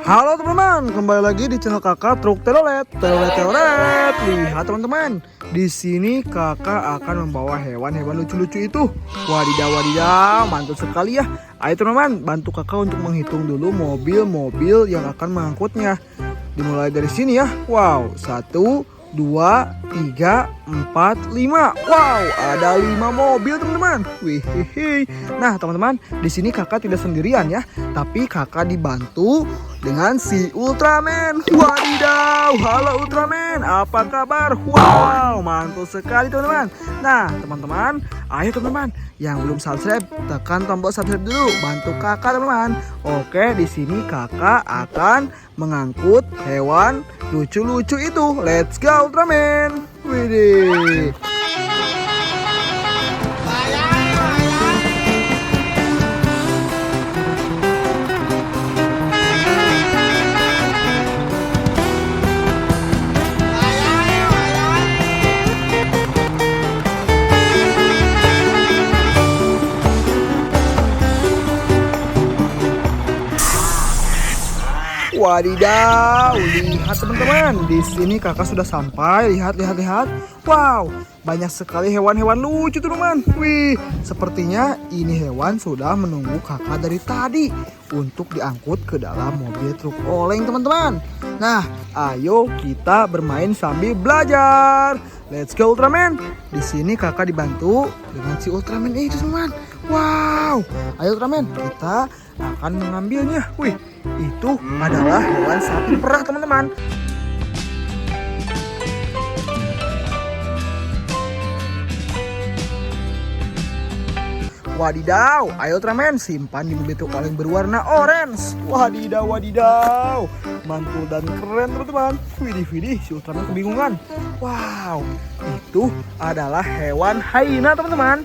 Halo teman-teman, kembali lagi di channel kakak Truk Telolet. Lihat teman-teman, di sini kakak akan membawa hewan-hewan lucu-lucu itu. Wadidaw, wadidaw, mantul sekali ya. Ayo teman-teman, bantu kakak untuk menghitung dulu mobil-mobil yang akan mengangkutnya. Dimulai dari sini ya. Wow, 1, 2, 3, 4, 5. Wow, ada 5 mobil teman-teman. Wih, nah teman-teman, di sini kakak tidak sendirian ya, tapi kakak dibantu dengan si Ultraman. Wadidaw, halo Ultraman, apa kabar? Wow, mantul sekali teman-teman. Nah teman-teman, ayo teman-teman yang belum subscribe, tekan tombol subscribe dulu, bantu kakak teman-teman. Oke, di sini kakak akan mengangkut hewan lucu-lucu itu. Let's go Ultraman. Widih. Wadidaw, lihat teman-teman, di sini kakak sudah sampai. Lihat, lihat, lihat. Wow, banyak sekali hewan-hewan lucu teman-teman. Wih, sepertinya ini hewan sudah menunggu kakak dari tadi untuk diangkut ke dalam mobil truk oleng teman-teman. Nah, ayo kita bermain sambil belajar. Let's go Ultraman. Di sini kakak dibantu dengan si Ultraman itu teman-teman. Wow, ayo Ultraman, kita akan mengambilnya. Wih, itu adalah hewan sapi perah teman-teman. Wadidaw, ayo Ultraman, simpan di mobil truk oleng berwarna orange. Wadidaw, wadidaw, mantul dan keren teman-teman. Widih, widih, si Ultraman kebingungan. Wow, itu adalah hewan hyena teman-teman.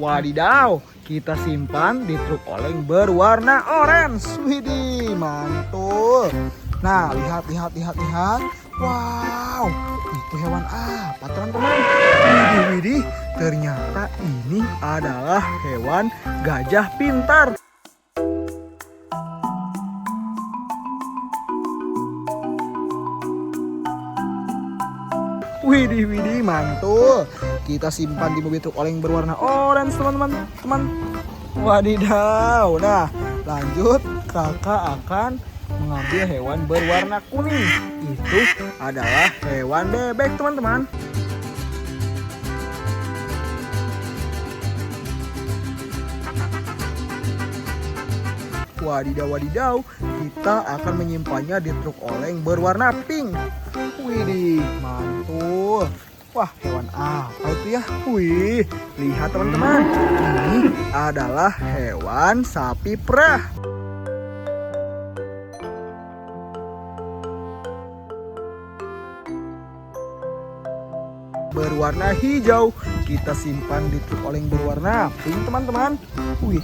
Wadidaw, kita simpan di truk oleng berwarna orange. Widih, mantul. Nah, lihat, lihat, lihat, lihat. Wow, itu hewan apa teman-teman? Widih, widih, ternyata ini adalah hewan gajah pintar. Widih, widih, mantul. Kita simpan di mobil truk oleng berwarna orange teman-teman. Wadidaw. Nah, lanjut kakak akan mengambil hewan berwarna kuning. Itu adalah hewan bebek teman-teman. Wadidaw, wadidaw, kita akan menyimpannya di truk oleng berwarna pink. Widih, mantul. Wah, hewan apa itu ya? Wih, lihat teman-teman, ini adalah hewan sapi perah. Berwarna hijau, kita simpan di truk oleng berwarna pink teman-teman. Wih,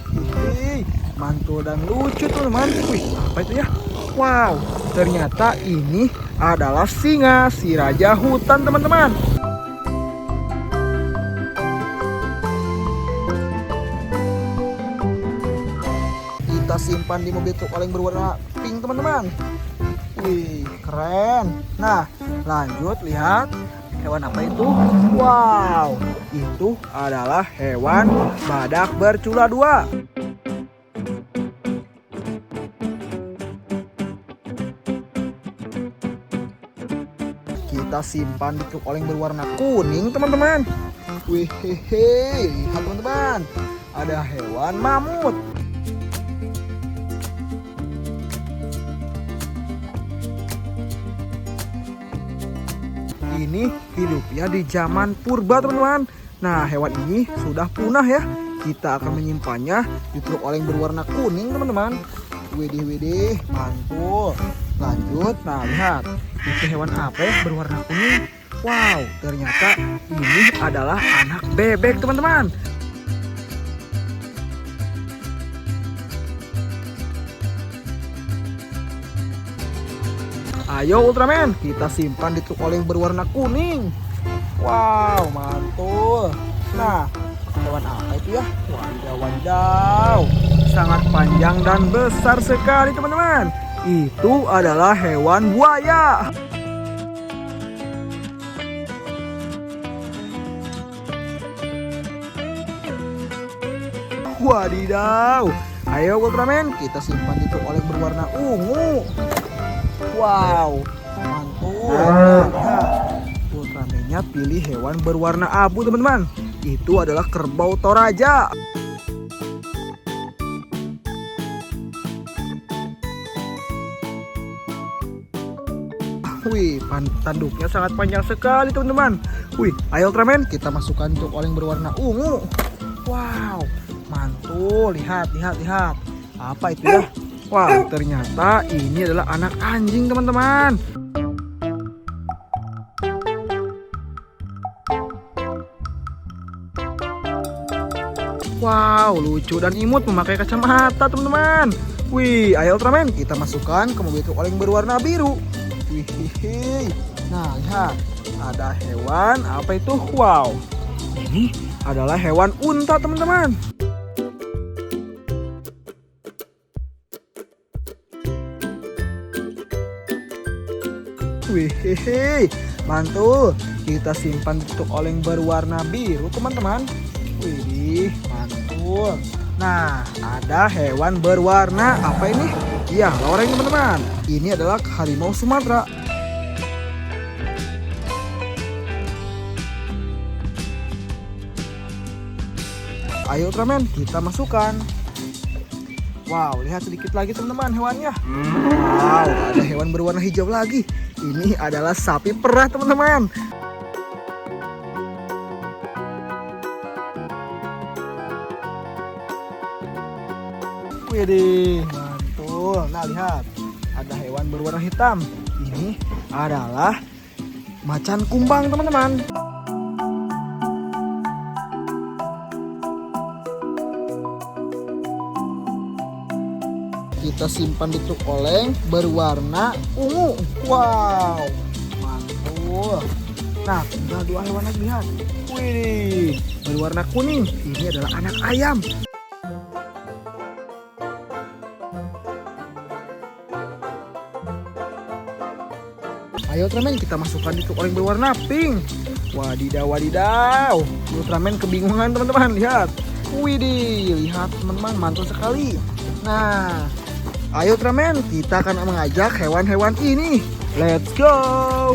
mantul dan lucu teman-teman. Wih, apa itu ya? Wow, ternyata ini adalah singa, si raja hutan teman-teman. Kita simpan di mobil truk oleng berwarna pink teman-teman. Wih, keren. Nah, lanjut lihat. Hewan apa itu? Wow, itu adalah hewan badak bercula dua. Kita simpan di truk oleng berwarna kuning teman-teman. Wih, lihat teman-teman, ada hewan mamut. Ini hidupnya di zaman purba teman-teman. Nah, hewan ini sudah punah ya. Kita akan menyimpannya di truk oleng berwarna kuning teman-teman. Widih, widih, mantul. Lanjut, nah lihat, itu hewan apa ya berwarna kuning? Wow, ternyata ini adalah anak bebek teman-teman. Ayo Ultraman, kita simpan di truk oleng berwarna kuning. Wow, mantul. Nah, hewan apa itu ya? Wadidaw, wadidaw. Sangat panjang dan besar sekali teman-teman. Itu adalah hewan buaya. Wadidaw. Ayo Ultraman, kita simpan di truk oleng berwarna ungu. Wow, mantul. Nah, Ultramannya pilih hewan berwarna abu teman-teman. Itu adalah kerbau Toraja. Wih, tanduknya sangat panjang sekali teman-teman. Wih, ayo Ultraman, kita masukkan truk oleng berwarna ungu. Wow, mantul. Lihat, lihat, lihat. Apa itu ya? Wah, ternyata ini adalah anak anjing teman-teman. Wow, lucu dan imut memakai kacamata teman-teman. Wih, ayo Ultraman, kita masukkan ke mobil truk oleng berwarna biru. Wih, nah lihat, ada hewan apa itu? Wow, ini adalah hewan unta teman-teman. Wih, mantul. Kita simpan di truk oleng berwarna biru teman-teman. Wih, mantul. Nah, ada hewan berwarna apa ini? Iya, loreng teman-teman. Ini adalah harimau Sumatera. Ayo Ultraman, kita masukkan. Wow, lihat sedikit lagi teman-teman hewannya. Wow, ada hewan berwarna hijau lagi. Ini adalah sapi perah teman-teman. Widih, mantul. Nah lihat, ada hewan berwarna hitam. Ini adalah macan kumbang teman-teman. Kita simpan di truk oleng berwarna ungu. Wow, mantul. Nah, tinggal dua hewan lagi, lihat. Wih, berwarna kuning. Ini adalah anak ayam. Ayo Ultraman, kita masukkan di truk oleng berwarna pink. Wadidaw, wadidaw. Ultraman kebingungan teman-teman, lihat. Widih, lihat teman-teman, mantul sekali. Nah, ayo Ultraman, kita akan mengajak hewan-hewan ini. Let's go.